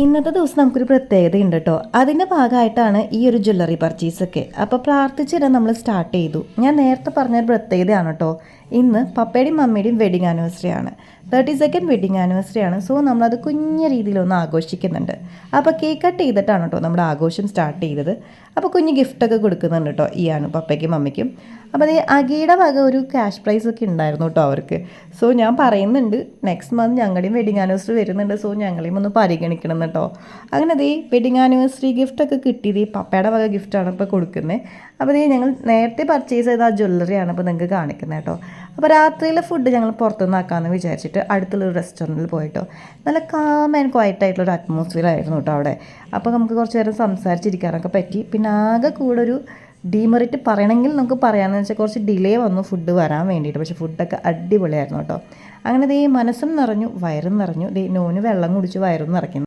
ഇന്നത്തെ ദിവസം നമുക്കൊരു പ്രത്യേകതയുണ്ട് കേട്ടോ. അതിൻ്റെ ഭാഗമായിട്ടാണ് ഈ ഒരു ജ്വല്ലറി പർച്ചേസൊക്കെ. അപ്പോൾ പ്രാർത്ഥിച്ചിട്ട് നമ്മൾ സ്റ്റാർട്ട് ചെയ്തു. ഞാൻ നേരത്തെ പറഞ്ഞൊരു പ്രത്യേകതയാണ് കേട്ടോ. ഇന്ന് പപ്പയുടെയും മമ്മിയുടെയും വെഡിങ് ആനിവേഴ്സറി ആണ്. 32nd വെഡിങ് ആനിവേഴ്സറി ആണ്. സോ നമ്മളത് കുഞ്ഞ രീതിയിലൊന്ന് ആഘോഷിക്കുന്നുണ്ട്. അപ്പോൾ കേക്ക് കട്ട് ചെയ്തിട്ടാണ് കേട്ടോ നമ്മുടെ ആഘോഷം സ്റ്റാർട്ട് ചെയ്തത്. അപ്പോൾ കുഞ്ഞ് ഗിഫ്റ്റൊക്കെ കൊടുക്കുന്നുണ്ട് കേട്ടോ ഈയാണ് പപ്പയ്ക്കും മമ്മിക്കും. അപ്പോൾ അത് അഗിയുടെ വക ഒരു ക്യാഷ് പ്രൈസ് ഒക്കെ ഉണ്ടായിരുന്നു കേട്ടോ അവർക്ക്. സോ ഞാൻ പറയുന്നുണ്ട് നെക്സ്റ്റ് മന്ത് ഞങ്ങളുടെയും വെഡിങ് ആനിവേഴ്സറി വരുന്നുണ്ട്. സോ ഞങ്ങളെയും ഒന്ന് പരിഗണിക്കണം കേട്ടോ. അങ്ങനെ ദേ വെഡിങ് ആനിവേഴ്സറി ഗിഫ്റ്റൊക്കെ കിട്ടിയത് പപ്പയുടെ വക ഗിഫ്റ്റാണ് ഇപ്പോൾ കൊടുക്കുന്നത്. അപ്പോൾ ദേ ഞങ്ങൾ നേരത്തെ പർച്ചേസ് ചെയ്ത ആ ജ്വല്ലറിയാണ് ഇപ്പോൾ നിങ്ങൾക്ക് കാണിക്കുന്നത് കേട്ടോ. അപ്പോൾ രാത്രിയിലെ ഫുഡ് ഞങ്ങൾ പുറത്തുനിന്ന് ആക്കാമെന്ന് വിചാരിച്ചിട്ട് അടുത്തുള്ളൊരു റെസ്റ്റോറൻറ്റിൽ പോയിട്ടോ. നല്ല കാം ആൻഡ് ക്വയറ്റ് ആയിട്ടുള്ളൊരു അറ്റ്മോസ്ഫിയർ ആയിരുന്നു കേട്ടോ അവിടെ. അപ്പോൾ നമുക്ക് കുറച്ച് നേരം സംസാരിച്ചിരിക്കാനൊക്കെ പറ്റി. പിന്നെ ആകെ കൂടെ ഒരു ഡീമെറിറ്റ് പറയണമെങ്കിൽ നമുക്ക് പറയാമെന്ന് വെച്ചാൽ കുറച്ച് ഡിലേ വന്നു ഫുഡ് വരാൻ വേണ്ടിയിട്ട്. പക്ഷേ ഫുഡൊക്കെ അടിപൊളിയായിരുന്നു കേട്ടോ. അങ്ങനെ ദേ മനസ്സും നിറഞ്ഞു വയറും നിറഞ്ഞു. ദേ നോന് വെള്ളം കുടിച്ച് വയറും നിറയ്ക്കുന്നു.